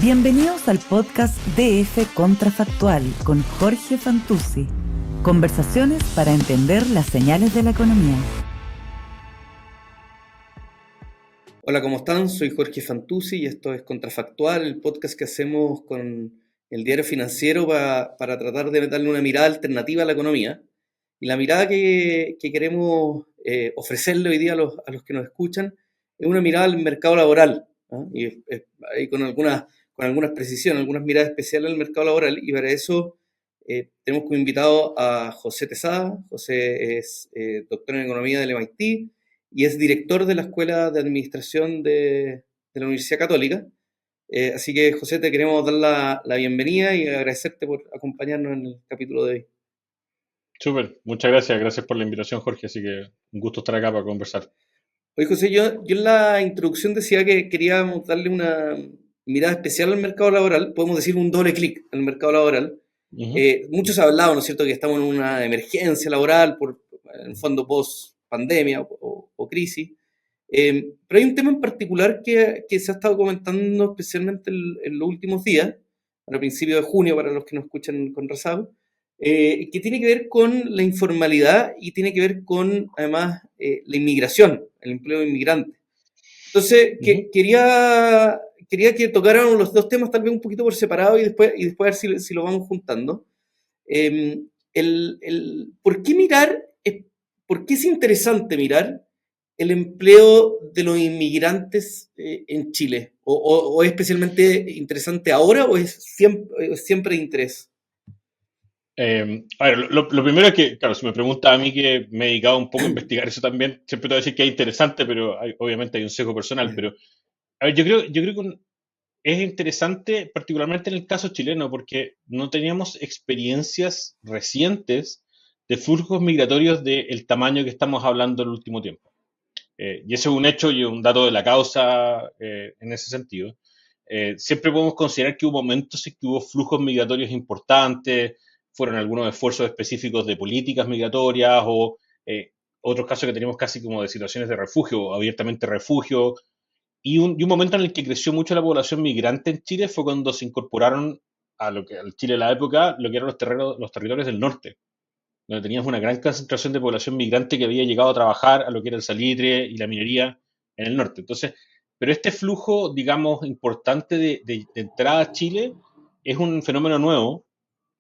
Bienvenidos al podcast DF Contrafactual con Jorge Fantuzzi. Conversaciones para entender las señales de la economía. Hola, ¿cómo están? Soy Jorge Fantuzzi y esto es Contrafactual, el podcast que hacemos con el diario financiero para tratar de darle una mirada alternativa a la economía. Y la mirada que queremos ofrecerle hoy día a los que nos escuchan es una mirada al mercado laboral, ¿no? Y con algunas precisiones, algunas miradas especiales al mercado laboral. Y para eso tenemos como invitado a José Tesada. José es doctor en economía del MIT y es director de la Escuela de Administración de la Universidad Católica. Así que, José, te queremos dar la bienvenida y agradecerte por acompañarnos en el capítulo de hoy. Súper, muchas gracias, gracias por la invitación, Jorge, así que un gusto estar acá para conversar. Oye, José, yo en la introducción decía que queríamos darle una mirada especial al mercado laboral, podemos decir un doble clic al mercado laboral. Ujú. Mucho se ha hablado, ¿no es cierto?, que estamos en una emergencia laboral por, en el fondo, post-pandemia o crisis. Pero hay un tema en particular que se ha estado comentando especialmente en los últimos días, a principios de junio, para los que nos escuchan con rezago, que tiene que ver con la informalidad y tiene que ver con, además, la inmigración, el empleo de inmigrantes. Entonces, Ujú. quería que tocáramos los dos temas tal vez un poquito por separado y después a ver si lo vamos juntando. Eh, ¿Por qué por qué es interesante mirar el empleo de los inmigrantes en Chile? ¿O es especialmente interesante ahora o es siempre de interés? A ver, lo primero es que, claro, si me pregunta a mí que me he dedicado un poco a investigar eso también, siempre te voy a decir que es interesante, pero obviamente hay un sesgo personal, pero a ver, yo creo que es interesante particularmente en el caso chileno, porque no teníamos experiencias recientes de flujos migratorios del tamaño que estamos hablando en el último tiempo. Y eso es un hecho y un dato de la causa en ese sentido. Siempre podemos considerar que hubo momentos en que hubo flujos migratorios importantes, fueron algunos esfuerzos específicos de políticas migratorias o otros casos que tenemos casi como de situaciones de refugio, abiertamente refugio. Y un momento en el que creció mucho la población migrante en Chile fue cuando se incorporaron a lo que al Chile de la época, lo que eran los territorios del norte, donde teníamos una gran concentración de población migrante que había llegado a trabajar a lo que era el salitre y la minería en el norte. Entonces, pero este flujo, digamos, importante de entrada a Chile es un fenómeno nuevo,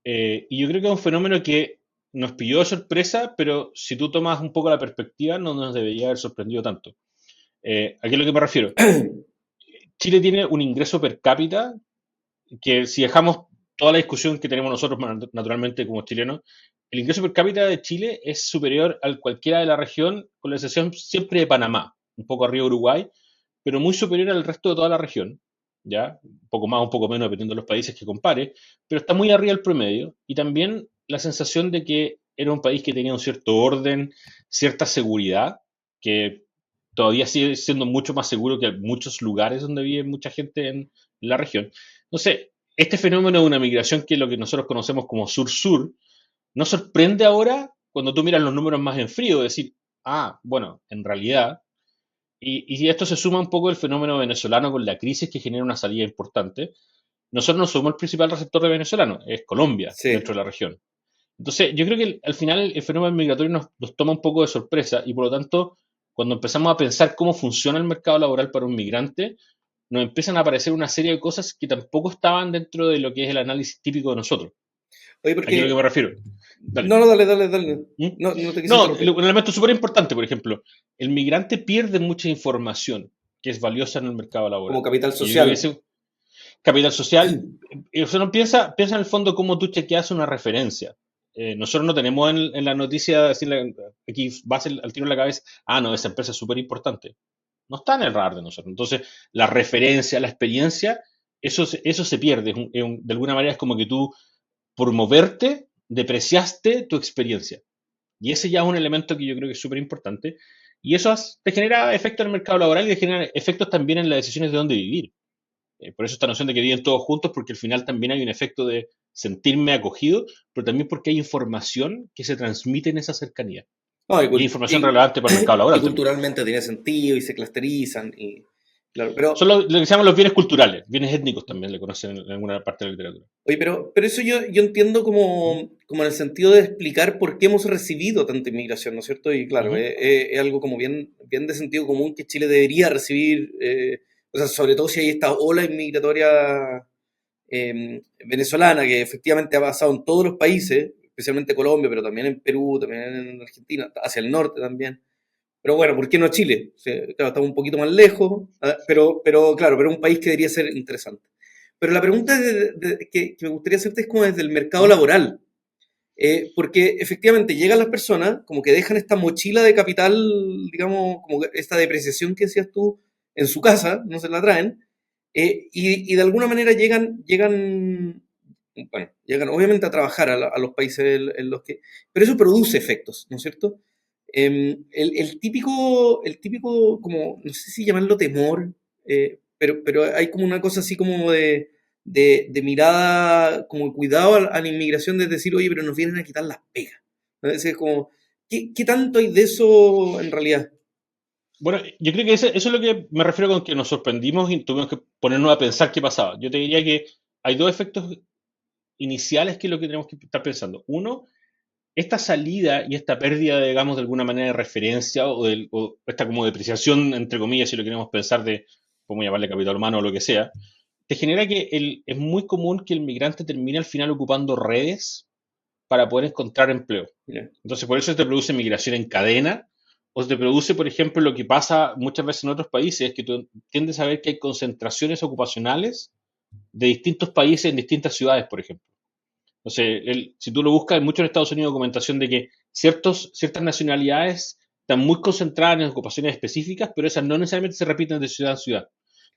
y yo creo que es un fenómeno que nos pilló de sorpresa, pero si tú tomas un poco la perspectiva, no nos debería haber sorprendido tanto. ¿A qué es lo que me refiero? Chile tiene un ingreso per cápita que si dejamos toda la discusión que tenemos nosotros naturalmente como chilenos, el ingreso per cápita de Chile es superior al cualquiera de la región, con la excepción siempre de Panamá, un poco arriba de Uruguay, pero muy superior al resto de toda la región, ¿ya? Un poco más, un poco menos, dependiendo de los países que compare, pero está muy arriba del promedio, y también la sensación de que era un país que tenía un cierto orden, cierta seguridad, que todavía sigue siendo mucho más seguro que muchos lugares donde vive mucha gente en la región. No sé, este fenómeno de una migración que es lo que nosotros conocemos como sur-sur, nos sorprende ahora cuando tú miras los números más en frío, decir, ah, bueno, en realidad, y esto se suma un poco el fenómeno venezolano con la crisis que genera una salida importante. Nosotros no somos el principal receptor de venezolanos, es Colombia Sí. dentro de la región. Entonces, yo creo que al final el fenómeno migratorio nos toma un poco de sorpresa y por lo tanto, cuando empezamos a pensar cómo funciona el mercado laboral para un migrante, nos empiezan a aparecer una serie de cosas que tampoco estaban dentro de lo que es el análisis típico de nosotros. Oye, ¿A qué es lo que porque... me refiero? Dale. No, no, dale. ¿Mm? No te quise No, interrumpir. un elemento súper importante, por ejemplo, el migrante pierde mucha información que es valiosa en el mercado Como laboral. capital Y yo creo que social. ese capital social, eso no piensa en el fondo cómo tú chequeas una referencia. Nosotros no tenemos en la noticia decirle, aquí vas al tiro en la cabeza, ah, no, esa empresa es súper importante. No está en el radar de nosotros. Entonces, la referencia, la experiencia, eso se pierde. De alguna manera es como que tú, por moverte, depreciaste tu experiencia. Y ese ya es un elemento que yo creo que es súper importante. Y eso te genera efectos en el mercado laboral y te genera efectos también en las decisiones de dónde vivir. Por eso esta noción de que viven todos juntos, porque al final también hay un efecto de sentirme acogido, pero también porque hay información que se transmite en esa cercanía. No, Y hay información relevante para el mercado y laboral también. culturalmente tiene sentido y se clusterizan. Claro, pero, Son lo que se llaman los bienes culturales, bienes étnicos también le conocen en alguna parte de la literatura. oye, pero eso yo entiendo Ujú, como en el sentido de explicar por qué hemos recibido tanta inmigración, ¿no es cierto? Y claro, ujú. es algo como bien de sentido común que Chile debería recibir, o sea, sobre todo si hay esta ola inmigratoria venezolana que efectivamente ha pasado en todos los países, especialmente Colombia, pero también en Perú, también en Argentina, hacia el norte también. Pero bueno, ¿por qué no Chile? O sea, claro, estamos un poquito más lejos, pero claro, pero es un país que debería ser interesante. Pero la pregunta que me gustaría hacerte es como desde el mercado ¿Mm? laboral. Porque efectivamente llegan las personas, como que dejan esta mochila de capital, digamos, como esta depreciación que decías tú, en su casa, no se la traen, y de alguna manera llegan obviamente a trabajar a los países en los que... Pero eso produce efectos, ¿no es cierto? El típico, como, no sé si llamarlo temor, pero hay como una cosa así como de mirada, como cuidado a la inmigración, de decir, oye, pero nos vienen a quitar las pegas. ¿No? Es como, ¿qué tanto hay de eso en realidad? Bueno, yo creo que eso es lo que me refiero con que nos sorprendimos y tuvimos que ponernos a pensar qué pasaba. Yo te diría que hay dos efectos iniciales que es lo que tenemos que estar pensando. Uno, esta salida y esta pérdida, digamos, de alguna manera de referencia o esta como depreciación, entre comillas, si lo queremos pensar de, podemos llamarle capital humano o lo que sea, te genera que es muy común que el migrante termine al final ocupando redes para poder encontrar empleo. Ya. Entonces, por eso te produce migración en cadena, o te produce, por ejemplo, lo que pasa muchas veces en otros países, que tú tiendes a ver que hay concentraciones ocupacionales de distintos países en distintas ciudades, por ejemplo. Entonces, si tú lo buscas, hay mucho en Estados Unidos documentación de que ciertas nacionalidades están muy concentradas en ocupaciones específicas, pero esas no necesariamente se repiten de ciudad a ciudad.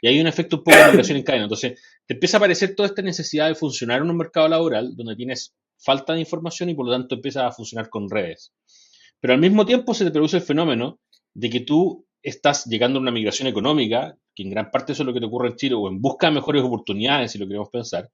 Y hay un efecto un poco de migración en cadena. Entonces, te empieza a aparecer toda esta necesidad de funcionar en un mercado laboral donde tienes falta de información y por lo tanto empiezas a funcionar con redes. Pero al mismo tiempo se te produce el fenómeno de que tú estás llegando a una migración económica, que en gran parte eso es lo que te ocurre en Chile, o en busca de mejores oportunidades, si lo queremos pensar,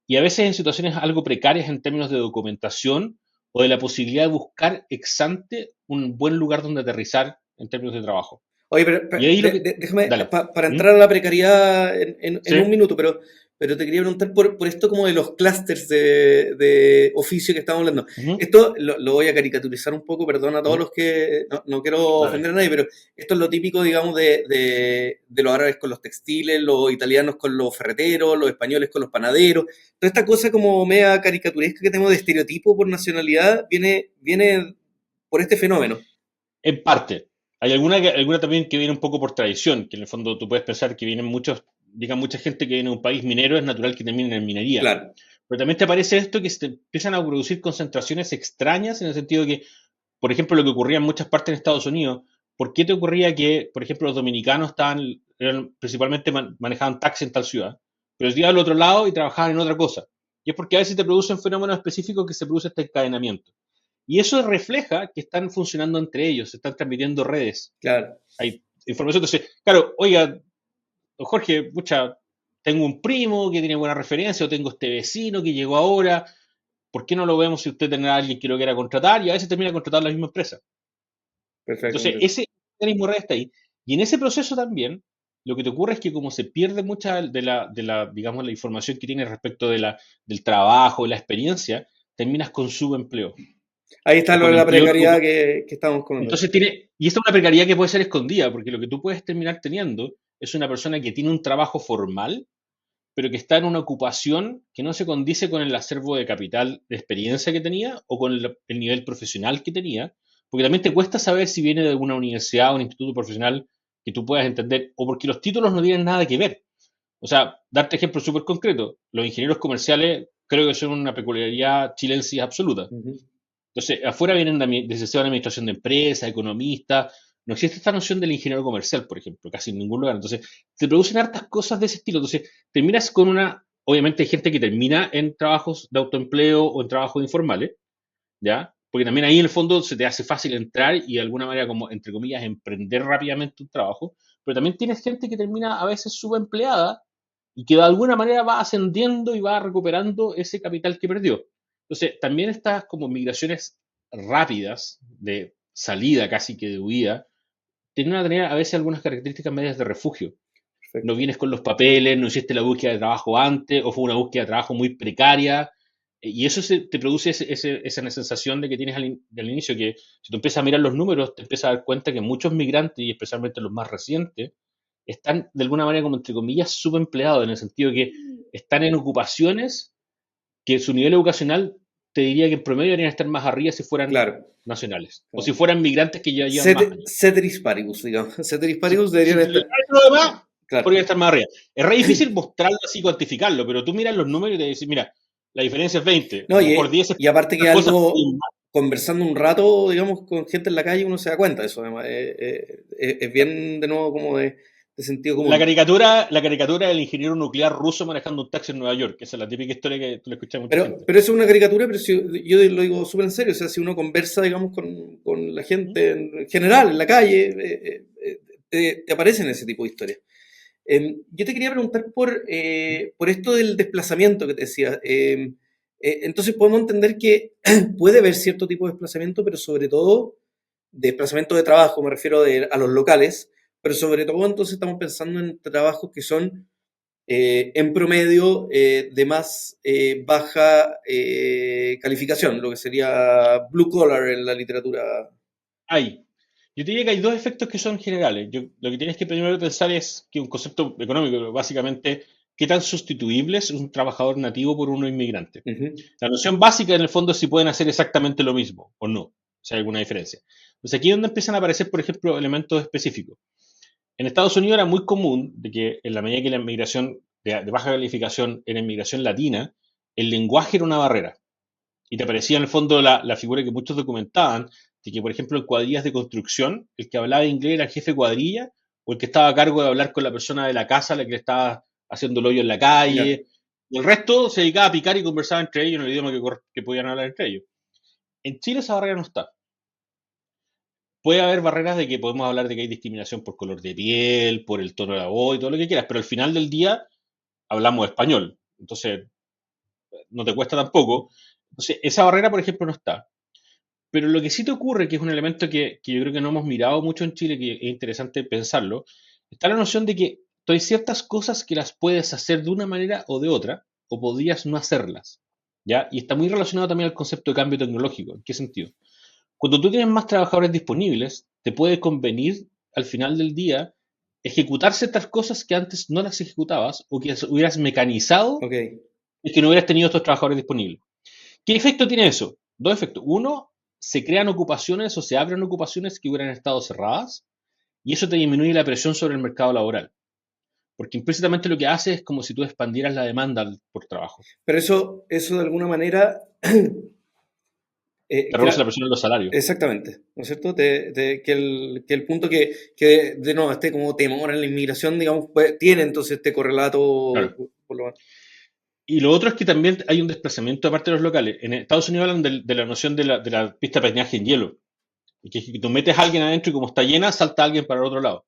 y a veces en situaciones algo precarias en términos de documentación o de la posibilidad de buscar ex ante un buen lugar donde aterrizar en términos de trabajo. Oye, pero, Y ahí lo que... déjame, Dale. para ¿Mm? entrar a la precariedad en un ¿Sí? minuto, pero te quería preguntar por esto como de los clústeres de oficio que estamos hablando. Ujú, Esto lo voy a caricaturizar un poco, perdón a todos ujú. los que no quiero ofender Dale. a nadie, pero esto es lo típico, digamos, de los árabes con los textiles, los italianos con los ferreteros, los españoles con los panaderos. Toda esta cosa como media caricaturesca que tenemos de estereotipo por nacionalidad viene por este fenómeno. En parte. Hay alguna también que viene un poco por tradición, que en el fondo tú puedes pensar que vienen diga mucha gente que viene de un país minero, es natural que terminen en minería. Claro. Pero también te aparece esto que se empiezan a producir concentraciones extrañas en el sentido de que, por ejemplo, lo que ocurría en muchas partes en Estados Unidos, ¿por qué te ocurría que, por ejemplo, los dominicanos principalmente manejaban taxi en tal ciudad, pero iban al otro lado y trabajaban en otra cosa? Y es porque a veces te producen fenómenos específicos que se produce este encadenamiento. Y eso refleja que están funcionando entre ellos, se están transmitiendo redes. Claro. Hay información. Entonces, claro, oiga, don Jorge, pucha, tengo un primo que tiene buena referencia, o tengo este vecino que llegó ahora, ¿por qué no lo vemos si usted tiene a alguien que lo quiera contratar? Y a veces termina contratando la misma empresa. Entonces, Perfecto. ese mecanismo de red está ahí. Y en ese proceso también, lo que te ocurre es que como se pierde mucha digamos, la información que tienes respecto del trabajo, de la experiencia, terminas con subempleo Ahí está o lo de con la empleo. precariedad que estamos comentando. Entonces y esta es una precariedad que puede ser escondida, porque lo que tú puedes terminar teniendo es una persona que tiene un trabajo formal, pero que está en una ocupación que no se condice con el acervo de capital de experiencia que tenía o con el nivel profesional que tenía, porque también te cuesta saber si viene de alguna universidad o un instituto profesional que tú puedas entender, o porque los títulos no tienen nada que ver. O sea, darte ejemplo súper concreto, los ingenieros comerciales creo que son una peculiaridad chilensis absoluta. Ujú. Entonces, afuera vienen de licenciados en administración de empresas, economistas. No existe esta noción del ingeniero comercial, por ejemplo, casi en ningún lugar. Entonces, se producen hartas cosas de ese estilo. Entonces, terminas con obviamente hay gente que termina en trabajos de autoempleo o en trabajos informales, ¿ya? Porque también ahí en el fondo se te hace fácil entrar y de alguna manera, como, entre comillas, emprender rápidamente un trabajo. Pero también tienes gente que termina a veces subempleada y que de alguna manera va ascendiendo y va recuperando ese capital que perdió. Entonces, también estas como migraciones rápidas, de salida casi que de huida, tienden a tener a veces algunas características medias de refugio. no vienes con los papeles, no hiciste la búsqueda de trabajo antes, o fue una búsqueda de trabajo muy precaria, y eso te produce esa sensación de que tienes al inicio, que si tú empiezas a mirar los números, te empiezas a dar cuenta que muchos migrantes, y especialmente los más recientes, están de alguna manera, como entre comillas, subempleados, en el sentido que están en ocupaciones que su nivel educacional te diría que en promedio deberían estar más arriba si fueran Claro, nacionales, o si claro. fueran migrantes que ya llevan más años. Ceteris paribus, digamos. Ceteris Si, paribus si deberían te le estar. das lo demás, Claro. podría estar más arriba. Es re difícil mostrarlo así, cuantificarlo, pero tú miras los números y te dices, mira, la diferencia es 20, a No, lo mejor 10 es y aparte que una cosa. algo, conversando un rato, digamos, con gente en la calle, uno se da cuenta de eso, además. Es bien, de nuevo, como de sentido La común. caricatura del ingeniero nuclear ruso manejando un taxi en Nueva York, que esa es la típica historia que tú le escuchas a mucha gente. Pero eso es una caricatura, pero yo lo digo súper en serio. O sea, si uno conversa, digamos, con la gente en general, en la calle, te aparecen ese tipo de historias. Yo te quería preguntar por esto del desplazamiento que te decía. Entonces podemos entender que puede haber cierto tipo de desplazamiento, pero sobre todo desplazamiento de trabajo, me refiero a los locales, pero sobre todo entonces estamos pensando en trabajos que son en promedio de más baja calificación, lo que sería blue collar en la literatura. Hay. Yo te diría que hay dos efectos que son generales. Lo que tienes que primero pensar es que un concepto económico, básicamente, ¿qué tan sustituible es un trabajador nativo por uno inmigrante? Uh-huh. La noción básica, en el fondo, es si pueden hacer exactamente lo mismo o no, si hay alguna diferencia. Entonces, aquí es donde empiezan a aparecer, por ejemplo, elementos específicos. En Estados Unidos era muy común de que, en la medida que la inmigración de baja calificación era inmigración latina, el lenguaje era una barrera. Y te aparecía en el fondo la figura que muchos documentaban, de que, por ejemplo, en cuadrillas de construcción, el que hablaba inglés era el jefe de cuadrilla, o el que estaba a cargo de hablar con la persona de la casa, la que le estaba haciendo el hoyo en la calle. Yeah. Y el resto se dedicaba a picar y conversaba entre ellos en el idioma que podían hablar entre ellos. En Chile esa barrera no está. Puede haber barreras de que podemos hablar de que hay discriminación por color de piel, por el tono de la voz y todo lo que quieras, pero al final del día hablamos español. Entonces, no te cuesta tampoco. Entonces, esa barrera, por ejemplo, no está. Pero lo que sí te ocurre, que es un elemento que yo creo que no hemos mirado mucho en Chile, que es interesante pensarlo, está la noción de que hay ciertas cosas que las puedes hacer de una manera o de otra, o podrías no hacerlas. ¿Ya? Y está muy relacionado también al concepto de cambio tecnológico. ¿En qué sentido? Cuando tú tienes más trabajadores disponibles, te puede convenir al final del día ejecutar ciertas cosas que antes no las ejecutabas o que hubieras mecanizado Okay. y que no hubieras tenido estos trabajadores disponibles. ¿Qué efecto tiene eso? Dos efectos. Uno, se crean ocupaciones o se abren ocupaciones que hubieran estado cerradas y eso te disminuye la presión sobre el mercado laboral. Porque implícitamente lo que hace es como si tú expandieras la demanda por trabajo. Pero eso de alguna manera Te reduce la presión en los salarios. exactamente, ¿no es cierto? Que el punto que de nuevo, este como temor en la inmigración, digamos, pues, tiene entonces este correlato, Claro. por lo menos. Y lo otro es que también hay un desplazamiento aparte de los locales. En Estados Unidos hablan de la noción de la pista de patinaje en hielo. Y que tú metes a alguien adentro y como está llena, salta alguien para el otro lado.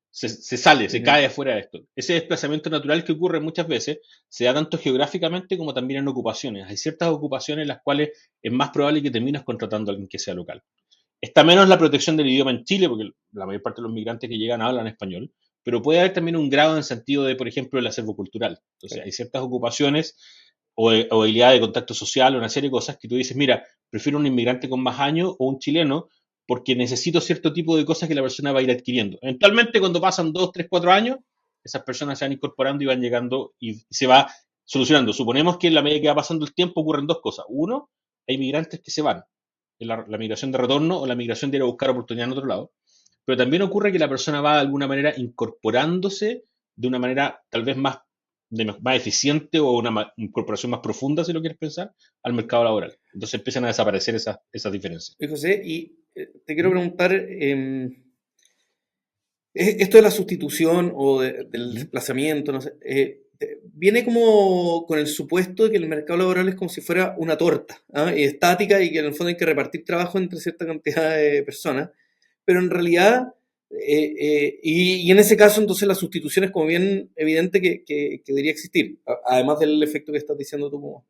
Se sale, se cae afuera de esto. Ese desplazamiento natural que ocurre muchas veces se da tanto geográficamente como también en ocupaciones. Hay ciertas ocupaciones en las cuales es más probable que termines contratando a alguien que sea local. Está menos la protección del idioma en Chile, porque la mayor parte de los migrantes que llegan hablan español, pero puede haber también un grado en el sentido de, por ejemplo, el acervo cultural. Entonces, hay ciertas ocupaciones o habilidad de contacto social o una serie de cosas que tú dices, mira, prefiero un inmigrante con más años o un chileno porque necesito cierto tipo de cosas que la persona va a ir adquiriendo. Eventualmente, cuando pasan 2, 3, 4 años, esas personas se van incorporando y van llegando y se va solucionando. Suponemos que en la medida que va pasando el tiempo ocurren dos cosas. Uno, hay migrantes que se van, la migración de retorno o la migración de ir a buscar oportunidad en otro lado. Pero también ocurre que la persona va de alguna manera incorporándose de una manera tal vez más eficiente o una incorporación más profunda, si lo quieres pensar, al mercado laboral. Entonces empiezan a desaparecer esas diferencias. José, y te quiero preguntar, esto de la sustitución o del desplazamiento, no sé, viene como con el supuesto de que el mercado laboral es como si fuera una torta, ¿ah? Estática, y que en el fondo hay que repartir trabajo entre cierta cantidad de personas, pero en realidad, y en ese caso entonces la sustitución es como bien evidente que debería existir, además del efecto que estás diciendo tú.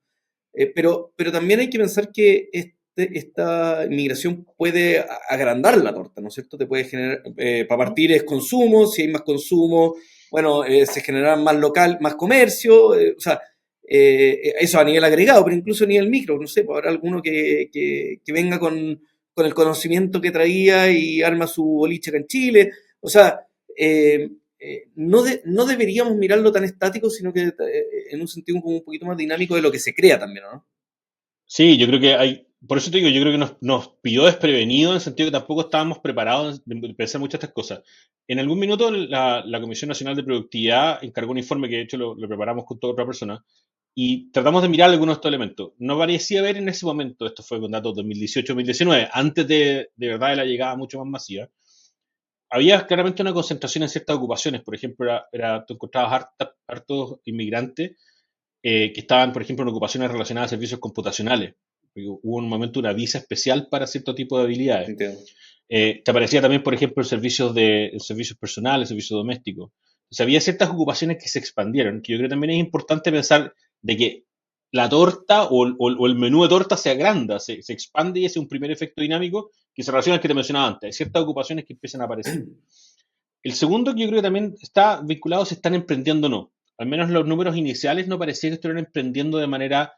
Pero también hay que pensar que esta inmigración puede agrandar la torta, ¿no es cierto? Te puede generar, para partir es consumo, si hay más consumo, bueno, se generarán más comercio, o sea, eso a nivel agregado, pero incluso a nivel micro, no sé, pues habrá alguno que venga con el conocimiento que traía y arma su boliche acá en Chile, o sea, no deberíamos mirarlo tan estático, sino que en un sentido como un poquito más dinámico de lo que se crea también, ¿no? Sí, yo creo que por eso te digo, yo creo que nos pilló desprevenido en el sentido que tampoco estábamos preparados de pensar muchas de estas cosas. En algún minuto la Comisión Nacional de Productividad encargó un informe que de hecho lo preparamos junto a otra persona y tratamos de mirar algunos de estos elementos. No parecía haber en ese momento, esto fue con datos 2018-2019, antes de verdad de la llegada mucho más masiva, había claramente una concentración en ciertas ocupaciones. Por ejemplo, tú encontrabas hartos inmigrantes que estaban, por ejemplo, en ocupaciones relacionadas a servicios computacionales. Hubo un momento una visa especial para cierto tipo de habilidades. Entiendo. Te aparecía también, por ejemplo, servicios personales, servicios domésticos. O sea, había ciertas ocupaciones que se expandieron, que yo creo que también es importante pensar de que la torta o el menú de torta se agranda, se expande y ese es un primer efecto dinámico que se relaciona al que te mencionaba antes. Hay ciertas ocupaciones que empiezan a aparecer. El segundo que yo creo que también está vinculado si están emprendiendo o no. Al menos los números iniciales no parecía que estuvieran emprendiendo de manera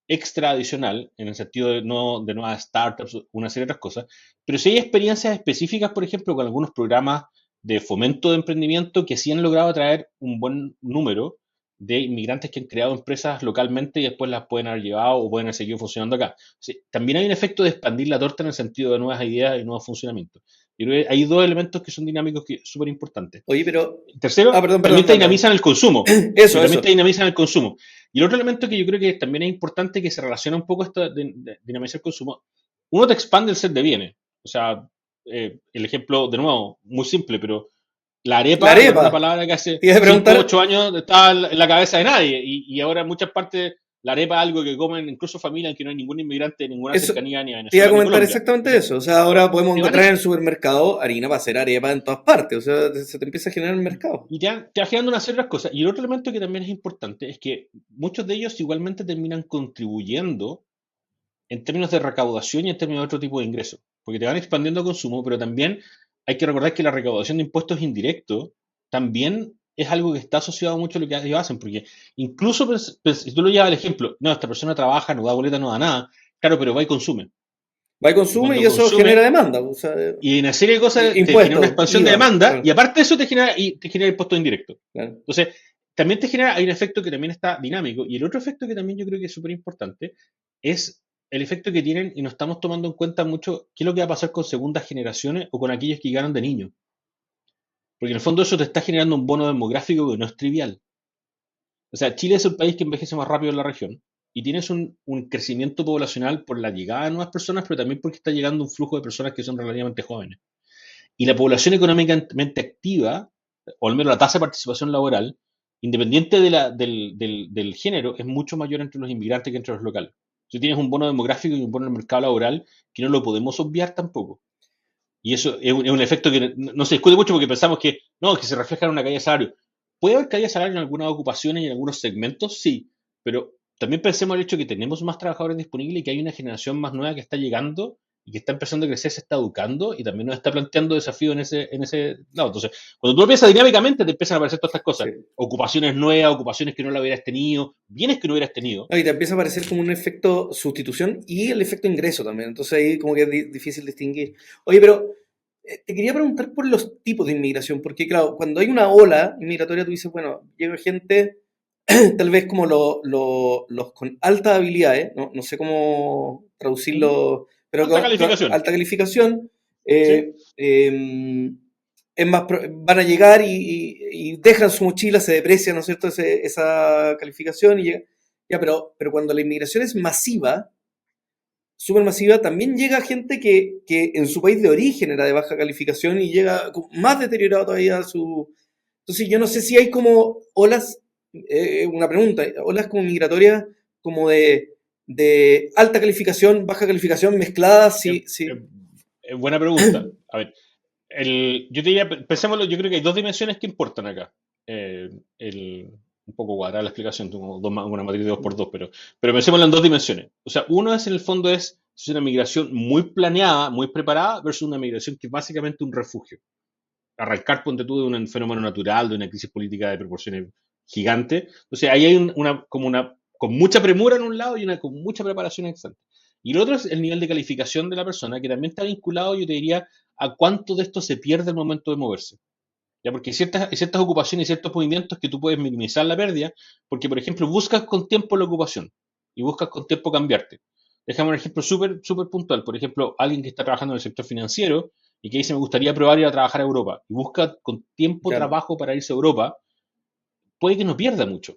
extra adicional, en el sentido de nuevas startups, una serie de otras cosas, pero sí hay experiencias específicas, por ejemplo, con algunos programas de fomento de emprendimiento que sí han logrado atraer un buen número de inmigrantes que han creado empresas localmente y después las pueden haber llevado o pueden haber seguido funcionando acá. Sí, también hay un efecto de expandir la torta en el sentido de nuevas ideas y nuevos funcionamientos. Yo creo que hay dos elementos que son dinámicos que súper importantes. Oye, pero... Tercero, también te dinamizan el consumo. Eso. También te dinamizan el consumo. Y el otro elemento que yo creo que también es importante que se relaciona un poco esto de dinamizar el consumo, uno te expande el set de bienes. O sea, el ejemplo, de nuevo, muy simple, pero la arepa es una palabra que hace 5 o 8 años estaba en la cabeza de nadie y ahora en muchas partes la arepa es algo que comen incluso familias en que no hay ningún inmigrante, ninguna cercanía ni a Venezuela. Te iba a comentar exactamente eso. O sea, ahora podemos encontrar en el supermercado harina para hacer arepa en todas partes. O sea, se te empieza a generar el mercado. Y te va generando una serie de cosas. Y el otro elemento que también es importante es que muchos de ellos igualmente terminan contribuyendo en términos de recaudación y en términos de otro tipo de ingresos. Porque te van expandiendo el consumo, pero también hay que recordar que la recaudación de impuestos indirectos también es algo que está asociado mucho a lo que ellos hacen, porque incluso si tú lo llevas al ejemplo, no, esta persona trabaja, no da boleta, no da nada, claro, pero va y consume. Va y consume y eso genera demanda. O sea, y una serie de cosas te genera una expansión de demanda, claro. Y aparte de eso te genera impuestos indirectos. Claro. Entonces, también hay un efecto que también está dinámico, y el otro efecto que también yo creo que es súper importante es el efecto que tienen, y no estamos tomando en cuenta mucho qué es lo que va a pasar con segundas generaciones o con aquellos que llegaron de niños. Porque en el fondo eso te está generando un bono demográfico que no es trivial. O sea, Chile es el país que envejece más rápido en la región y tienes un crecimiento poblacional por la llegada de nuevas personas, pero también porque está llegando un flujo de personas que son relativamente jóvenes. Y la población económicamente activa, o al menos la tasa de participación laboral, independiente del género, es mucho mayor entre los inmigrantes que entre los locales. Tú tienes un bono demográfico y un bono en el mercado laboral que no lo podemos obviar tampoco. Y eso es un efecto que no se discute mucho porque pensamos que no, que se refleja en una caída de salario. ¿Puede haber caída de salario en algunas ocupaciones y en algunos segmentos? Sí, pero también pensemos el hecho de que tenemos más trabajadores disponibles y que hay una generación más nueva que está llegando y que está empezando a crecer, se está educando y también nos está planteando desafíos en ese lado. Entonces, cuando tú lo piensas dinámicamente, te empiezan a aparecer todas estas cosas. Sí. Ocupaciones nuevas, ocupaciones que no la hubieras tenido, bienes que no hubieras tenido. No, y te empieza a aparecer como un efecto sustitución y el efecto ingreso también. Entonces ahí como que es difícil distinguir. Oye, pero te quería preguntar por los tipos de inmigración, porque claro, cuando hay una ola inmigratoria, tú dices, bueno, llega gente tal vez como los con altas habilidades, no sé cómo traducirlo, pero alta calificación, sí. Es más, van a llegar y dejan su mochila, se deprecia, ¿no es cierto?, esa calificación y llega, ya, pero cuando la inmigración es masiva, supermasiva, también llega gente que en su país de origen era de baja calificación y llega más deteriorado todavía a su... Entonces yo no sé si hay como olas, una pregunta, olas como migratorias como de alta calificación, baja calificación, mezcladas, sí. Buena pregunta. A ver, yo te diría, pensémoslo, yo creo que hay dos dimensiones que importan acá. Un poco cuadrada la explicación, tengo una matriz de 2x2, pero pensémoslo en dos dimensiones. O sea, uno es en el fondo es una migración muy planeada, muy preparada, versus una migración que es básicamente un refugio. arrancar, ponte tú, de un fenómeno natural, de una crisis política de proporciones gigantes. Entonces, ahí hay con mucha premura en un lado y una con mucha preparación extra. Y lo otro es el nivel de calificación de la persona, que también está vinculado, yo te diría, a cuánto de esto se pierde al momento de moverse. ¿Ya? Porque hay ciertas ocupaciones y ciertos movimientos que tú puedes minimizar la pérdida, porque, por ejemplo, buscas con tiempo la ocupación y buscas con tiempo cambiarte. Déjame un ejemplo súper súper puntual. Por ejemplo, alguien que está trabajando en el sector financiero y que dice, me gustaría probar ir a trabajar a Europa, y busca con tiempo Claro. trabajo para irse a Europa, puede que no pierda mucho.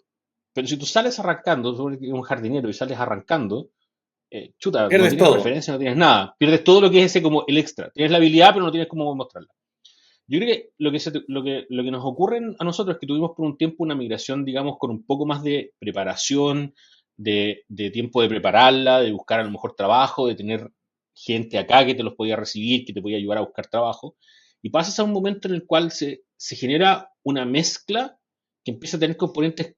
Pero si tú sales arrancando, sobre un jardinero y sales arrancando, chuta, no Pierdes tienes todo. referencia, no tienes nada. Pierdes todo lo que es ese como el extra. Tienes la habilidad, pero no tienes cómo mostrarla. Yo creo que lo que nos ocurre a nosotros es que tuvimos por un tiempo una migración, digamos, con un poco más de preparación, de tiempo de prepararla, de buscar a lo mejor trabajo, de tener gente acá que te los podía recibir, que te podía ayudar a buscar trabajo. Y pasas a un momento en el cual se genera una mezcla que empieza a tener componentes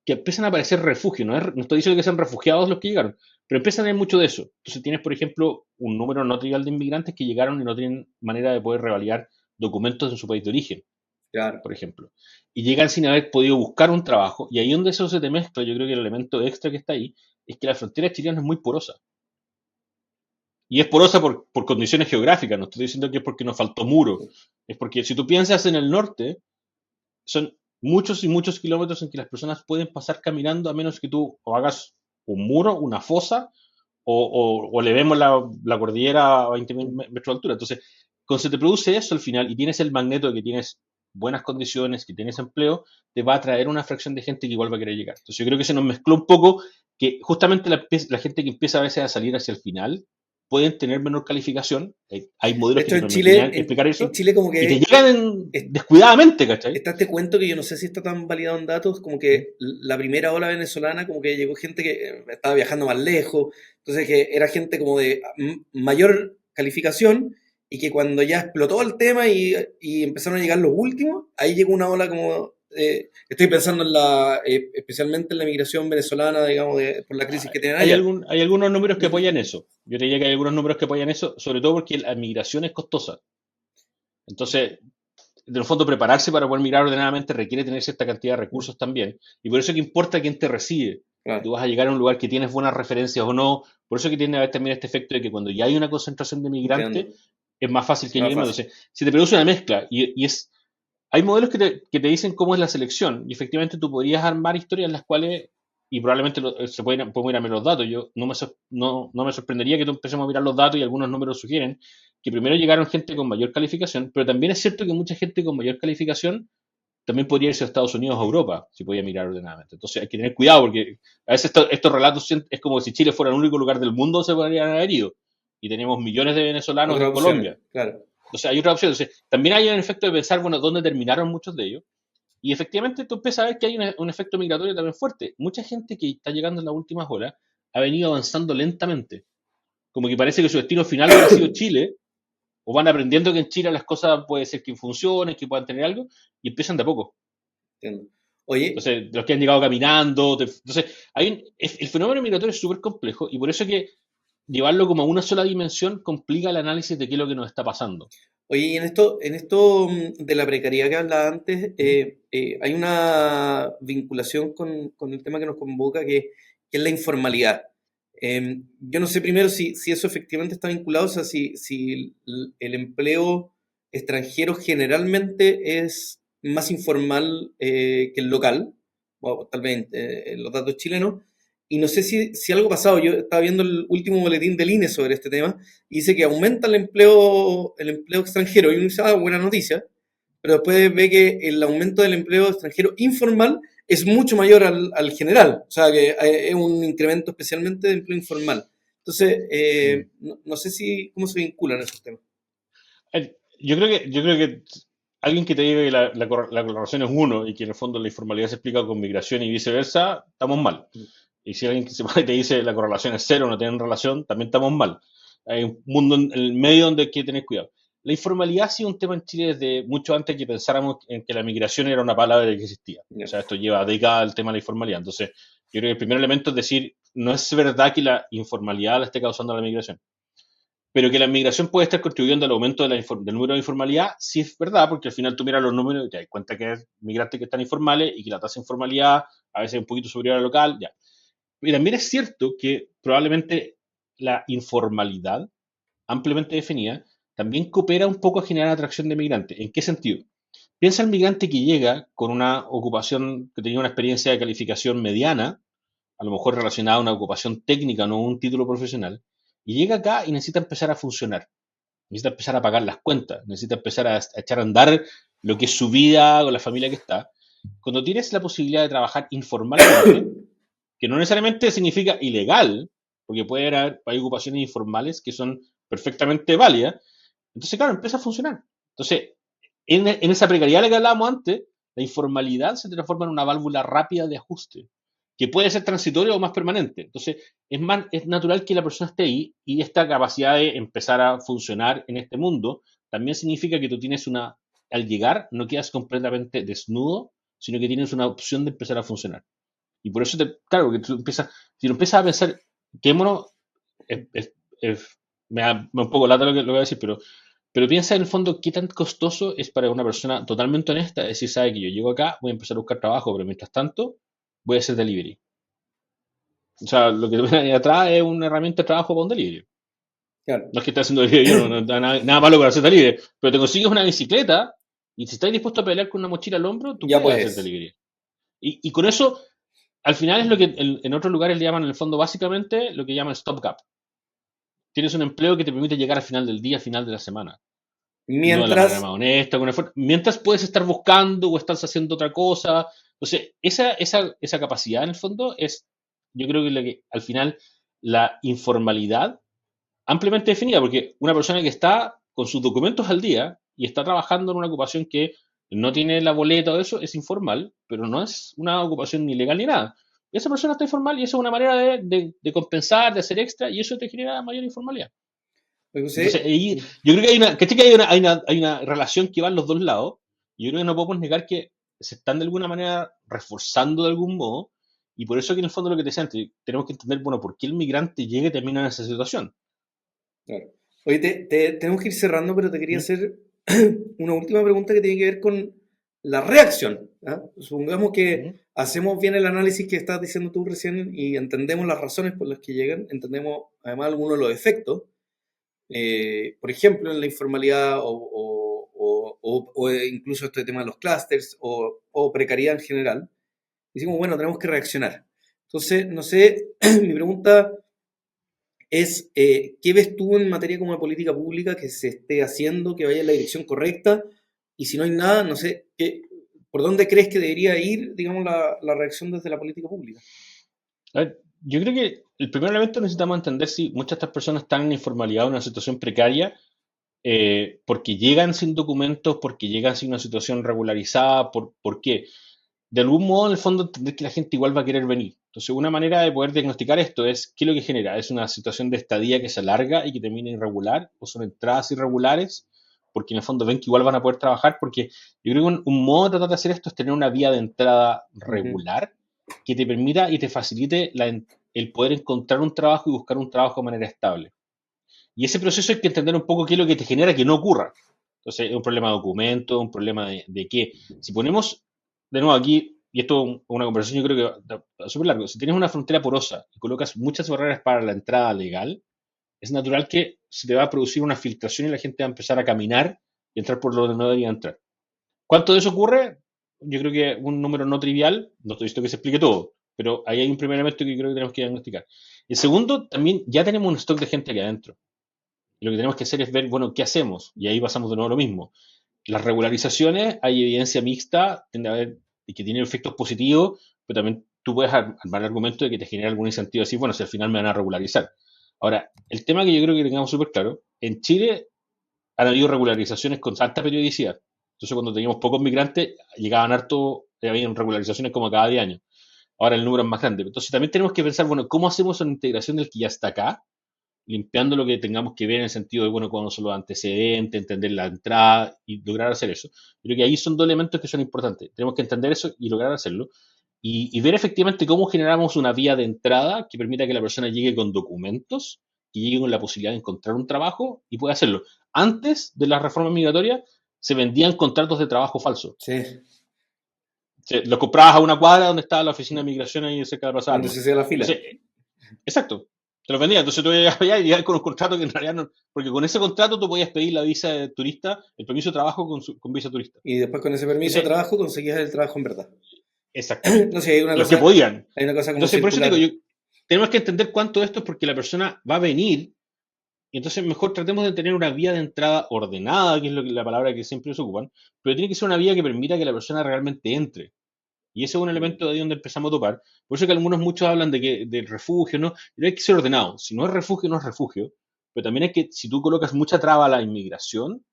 que empiezan a aparecer refugios. No estoy diciendo que sean refugiados los que llegaron, pero empiezan a tener mucho de eso. Entonces tienes, por ejemplo, un número no trivial de inmigrantes que llegaron y no tienen manera de poder revalidar documentos en su país de origen, Claro. por ejemplo. Y llegan sin haber podido buscar un trabajo. Y ahí donde eso se te mezcla, yo creo que el elemento extra que está ahí es que la frontera chilena es muy porosa. Y es porosa por condiciones geográficas. No estoy diciendo que es porque nos faltó muro. Es porque si tú piensas en el norte, son muchos y muchos kilómetros en que las personas pueden pasar caminando a menos que tú o hagas un muro, una fosa, o le vemos la cordillera a 20.000 metros de altura. Entonces, cuando se te produce eso al final y tienes el magneto de que tienes buenas condiciones, que tienes empleo, te va a traer una fracción de gente que igual va a querer llegar. Entonces, yo creo que se nos mezcló un poco que justamente la gente que empieza a veces a salir hacia el final pueden tener menor calificación. Hay De modelos que hecho, te en Chile, permitirían explicar en eso Chile como y te que llegan es- descuidadamente, ¿cachai? está este cuento que yo no sé si está tan validado en datos, como ¿Mm? que la primera ola venezolana, como que llegó gente que estaba viajando más lejos, entonces que era gente como de mayor calificación y que cuando ya explotó el tema y empezaron a llegar los últimos, ahí llegó una ola como... estoy pensando en especialmente en la migración venezolana, digamos, por la crisis que tienen allá. Hay algunos números que apoyan eso. Yo te diría que hay algunos números que apoyan eso, sobre todo porque la migración es costosa. Entonces, de el fondo, prepararse para poder migrar ordenadamente requiere tener cierta cantidad de recursos también. Y por eso que importa quién te recibe. Si tú Claro, vas a llegar a un lugar que tienes buenas referencias o no. Por eso que tiene que haber también este efecto de que cuando ya hay una concentración de entiendo. migrantes, es más fácil que Más lleguen más. fácil. Entonces, si te produce una mezcla hay modelos que te dicen cómo es la selección y efectivamente tú podrías armar historias en las cuales, y probablemente podemos ir a ver los datos, yo no me sorprendería que tú empecemos a mirar los datos y algunos números sugieren que primero llegaron gente con mayor calificación, pero también es cierto que mucha gente con mayor calificación también podría irse a Estados Unidos o a Europa, si podía mirar ordenadamente. Entonces hay que tener cuidado porque a veces estos relatos es como si Chile fuera el único lugar del mundo donde se podrían haber ido. Y tenemos millones de venezolanos Otras en opciones, Colombia. claro. Entonces hay otra opción. Entonces, también hay un efecto de pensar, bueno, ¿dónde terminaron muchos de ellos? Y efectivamente tú empiezas a ver que hay un efecto migratorio también fuerte. Mucha gente que está llegando en las últimas horas ha venido avanzando lentamente. Como que parece que su destino final hubiera sido Chile, o van aprendiendo que en Chile las cosas puede ser que funcionen, que puedan tener algo, y empiezan de a poco. Entiendo. Oye, Entonces, los que han llegado caminando. Entonces, el fenómeno migratorio es súper complejo, y por eso que llevarlo como a una sola dimensión complica el análisis de qué es lo que nos está pasando. oye, y en esto de la precariedad que hablaba antes, hay una vinculación con el tema que nos convoca, que es la informalidad. Yo no sé primero si eso efectivamente está vinculado, o sea, si el empleo extranjero generalmente es más informal que el local, o tal vez en los datos chilenos, y no sé si algo ha pasado. Yo estaba viendo el último boletín del INE sobre este tema, y dice que aumenta el empleo extranjero, y uno dice, ah, buena noticia, pero después ve que el aumento del empleo extranjero informal es mucho mayor al general, o sea que es un incremento especialmente de empleo informal. Entonces, Mm. no sé cómo se vinculan esos temas. Yo creo que alguien que te diga que la correlación es uno y que en el fondo la informalidad se explica con migración y viceversa, estamos mal. Y si alguien que se te dice la correlación es cero, no tienen relación, también estamos mal. Hay un mundo en el medio donde hay que tener cuidado. La informalidad ha sido un tema en Chile desde mucho antes que pensáramos en que la migración era una palabra que existía. O Ya. sea, esto lleva décadas el tema de la informalidad. Entonces, yo creo que el primer elemento es decir, no es verdad que la informalidad la esté causando la migración. pero que la migración puede estar contribuyendo al aumento de del número de informalidad, sí es verdad, porque al final tú miras los números y te das cuenta que hay migrantes que están informales y que la tasa de informalidad a veces es un poquito superior a la local, ya. Y también es cierto que probablemente la informalidad, ampliamente definida, también coopera un poco a generar atracción de migrantes. ¿En qué sentido? Piensa el migrante que llega con una ocupación, que tenía una experiencia de calificación mediana, a lo mejor relacionada a una ocupación técnica, no un título profesional, y llega acá y necesita empezar a funcionar, necesita empezar a pagar las cuentas, necesita empezar a echar a andar lo que es su vida o la familia que está. Cuando tienes la posibilidad de trabajar informalmente, que no necesariamente significa ilegal, porque puede haber, hay ocupaciones informales que son perfectamente válidas, entonces, claro, empieza a funcionar. Entonces, en esa precariedad de la que hablábamos antes, la informalidad se transforma en una válvula rápida de ajuste, que puede ser transitorio o más permanente. Entonces, es natural que la persona esté ahí y esta capacidad de empezar a funcionar en este mundo también significa que tú tienes al llegar, no quedas completamente desnudo, sino que tienes una opción de empezar a funcionar. Y por eso, claro, que tú empiezas, si lo empiezas a pensar, quémonos, es, es, me da un poco lata lo que voy a decir, pero piensa en el fondo qué tan costoso es para una persona totalmente honesta decir, sabe que yo llego acá, voy a empezar a buscar trabajo, pero mientras tanto voy a hacer delivery. O sea, lo que te viene ahí atrás es una herramienta de trabajo para un delivery. Claro. No es que esté haciendo delivery, yo no nada malo para hacer delivery, pero te consigues una bicicleta y si estás dispuesto a pelear con una mochila al hombro, tú Ya puedes hacer pues. delivery. Y con eso, al final es lo que en otros lugares le llaman en el fondo básicamente lo que llaman stopgap. Tienes un empleo que te permite llegar al final del día, al final de la semana. No de la manera Mientras, más honesta, con esfuerzo. Mientras puedes estar buscando o estás haciendo otra cosa. Entonces, esa capacidad en el fondo es, yo creo que al final, la informalidad ampliamente definida, porque una persona que está con sus documentos al día y está trabajando en una ocupación que no tiene la boleta o eso, es informal, pero no es una ocupación ni legal ni nada. Esa persona está informal y eso es una manera de compensar, de hacer extra, y eso te genera mayor informalidad. pues, Entonces, José, ahí, yo creo que ¿cachai? Que hay una relación que va en los dos lados. Y yo creo que no podemos negar que se están de alguna manera reforzando de algún modo. Y por eso que en el fondo lo que te decía antes, tenemos que entender, bueno, por qué el migrante llega y termina en esa situación. claro. Oye, tenemos que ir cerrando, pero te quería ¿Mm? hacer una última pregunta que tiene que ver con la reacción. ¿Ah? Supongamos que ¿Mm? hacemos bien el análisis que estás diciendo tú recién y entendemos las razones por las que llegan, entendemos además algunos de los efectos, por ejemplo, en la informalidad o incluso este tema de los clústeres o precariedad en general. Decimos, bueno, tenemos que reaccionar. Entonces, no sé, mi pregunta es, ¿qué ves tú en materia como de política pública que se esté haciendo, que vaya en la dirección correcta? Y si no hay nada, no sé, ¿por dónde crees que debería ir, digamos, la reacción desde la política pública? A ver, yo creo que el primer elemento necesitamos entender si muchas de estas personas están en informalidad o en una situación precaria porque llegan sin documentos, porque llegan sin una situación regularizada, ¿por qué? De algún modo, en el fondo, entender que la gente igual va a querer venir. Entonces, una manera de poder diagnosticar esto es qué es lo que genera. ¿Es una situación de estadía que se alarga y que termina irregular? ¿O son entradas irregulares? Porque en el fondo ven que igual van a poder trabajar. Porque yo creo que un modo de tratar de hacer esto es tener una vía de entrada Ujú. regular que te permita y te facilite el poder encontrar un trabajo y buscar un trabajo de manera estable. Y ese proceso hay que entender un poco qué es lo que te genera que no ocurra. Entonces, es un problema de documento, un problema de qué. Si ponemos, de nuevo aquí, y esto es una conversación yo creo que va súper largo, si tienes una frontera porosa y colocas muchas barreras para la entrada legal, es natural que se te va a producir una filtración y la gente va a empezar a caminar y entrar por donde no debería entrar. ¿Cuánto de eso ocurre? Yo creo que un número no trivial, no estoy diciendo que se explique todo, pero ahí hay un primer elemento que creo que tenemos que diagnosticar. El segundo, también ya tenemos un stock de gente aquí adentro. Y lo que tenemos que hacer es ver, bueno, ¿qué hacemos? Y ahí pasamos de nuevo a lo mismo. Las regularizaciones, hay evidencia mixta, tiende a haber, y que tiene efectos positivos, pero también tú puedes armar el argumento de que te genera algún incentivo así, bueno, si al final me van a regularizar. Ahora, el tema que yo creo que tengamos súper claro, en Chile han habido regularizaciones con alta periodicidad. Entonces, cuando teníamos pocos migrantes, llegaban harto, habían regularizaciones como cada 10 años. Ahora el número es más grande. Entonces, también tenemos que pensar, bueno, ¿cómo hacemos una integración del que ya está acá? Limpiando lo que tengamos que ver en el sentido de, bueno, cuáles son los antecedentes, entender la entrada y lograr hacer eso. Creo que ahí son dos elementos que son importantes. Tenemos que entender eso y lograr hacerlo. Y ver efectivamente cómo generamos una vía de entrada que permita que la persona llegue con documentos que llegue con la posibilidad de encontrar un trabajo y pueda hacerlo. Antes de la reforma migratoria se vendían contratos de trabajo falsos. Sí. Los comprabas a una cuadra donde estaba la oficina de migración ahí cerca de Plaza Donde Armas. se hacía la fila. Entonces, exacto, te los vendían. Entonces tú ibas allá y llegas con un contrato que en realidad no. Porque con ese contrato tú podías pedir la visa de turista, el permiso de trabajo con visa turista. Y después con ese permiso de trabajo conseguías el trabajo en verdad. Exacto. No sé, hay una Los cosa, que podían. hay una cosa como Entonces, por eso circular. digo, tenemos que entender cuánto de esto es porque la persona va a venir. Y entonces mejor tratemos de tener una vía de entrada ordenada, que es la palabra que siempre se ocupan, pero tiene que ser una vía que permita que la persona realmente entre. Y ese es un elemento de ahí donde empezamos a topar. Por eso que muchos hablan del refugio, ¿no? Pero hay que ser ordenado. Si no es refugio, no es refugio. Pero también es que si tú colocas mucha traba a la inmigración,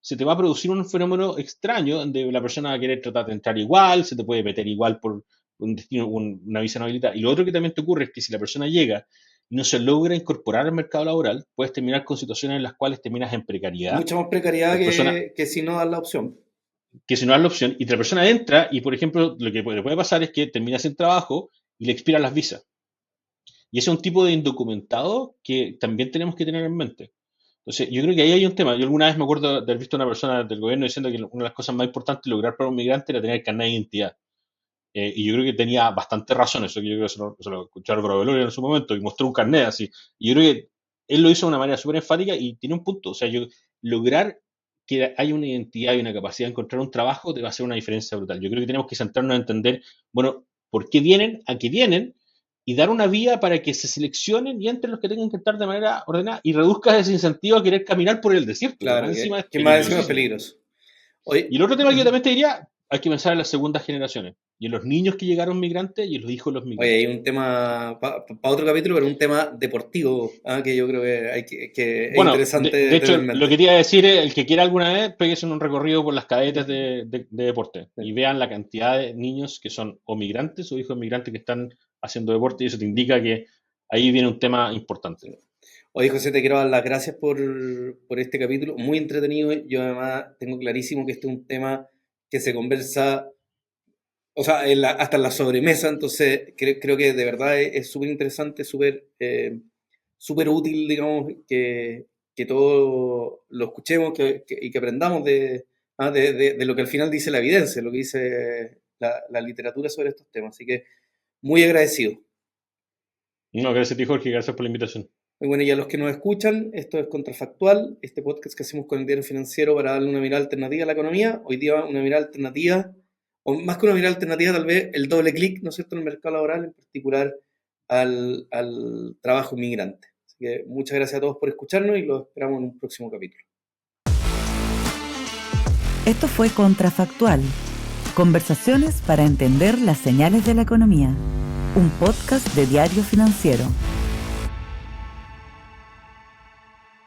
se te va a producir un fenómeno extraño donde la persona va a querer tratar de entrar igual, se te puede meter igual por un destino, una visa no habilitada. Y lo otro que también te ocurre es que si la persona llega y no se logra incorporar al mercado laboral, puedes terminar con situaciones en las cuales terminas en precariedad. Mucha más precariedad que si no das la opción. Que si no das la opción, y la persona entra y, por ejemplo, lo que le puede pasar es que termina sin trabajo y le expiran las visas. Y ese es un tipo de indocumentado que también tenemos que tener en mente. Entonces, yo creo que ahí hay un tema. Yo alguna vez me acuerdo de haber visto a una persona del gobierno diciendo que una de las cosas más importantes de lograr para un migrante era tener el carnet de identidad. Y yo creo que tenía bastante razón eso, que yo creo que se lo escuché a Álvaro Velorio en su momento, y mostró un carnet así. Y yo creo que él lo hizo de una manera súper enfática y tiene un punto. O sea, lograr que haya una identidad y una capacidad de encontrar un trabajo te va a hacer una diferencia brutal. Yo creo que tenemos que centrarnos en entender, bueno, por qué vienen, a qué vienen, y dar una vía para que se seleccionen y entren los que tengan que estar de manera ordenada y reduzcas ese incentivo a querer caminar por el desierto. Claro, que más encima es peligroso. Y el otro tema que yo también te diría, hay que pensar en las segundas generaciones y en los niños que llegaron migrantes y en los hijos de los migrantes. Oye, hay un tema para otro capítulo, pero un tema deportivo que yo creo que es interesante. De hecho, lo que te iba a decir es, el que quiera alguna vez, péguese en un recorrido por las cadetes de deporte y vean la cantidad de niños que son o migrantes o hijos de migrantes que están haciendo deporte, y eso te indica que ahí viene un tema importante. Oye, José, te quiero dar las gracias por este capítulo, muy entretenido. Yo además tengo clarísimo que este es un tema que se conversa, o sea, hasta en la sobremesa, entonces creo que de verdad es súper interesante, súper útil, digamos, que todos lo escuchemos y que aprendamos de lo que al final dice la evidencia, lo que dice la literatura sobre estos temas. Así que muy agradecido. No, gracias a ti, Jorge, gracias por la invitación. Muy bueno, y a los que nos escuchan, esto es Contrafactual, este podcast que hacemos con el Diario Financiero para darle una mirada alternativa a la economía. Hoy día una mirada alternativa, o más que una mirada alternativa, tal vez el doble clic, ¿no es cierto?, en el mercado laboral, en particular al trabajo inmigrante. Así que muchas gracias a todos por escucharnos y los esperamos en un próximo capítulo. Esto fue Contrafactual, conversaciones para entender las señales de la economía, un podcast de Diario Financiero.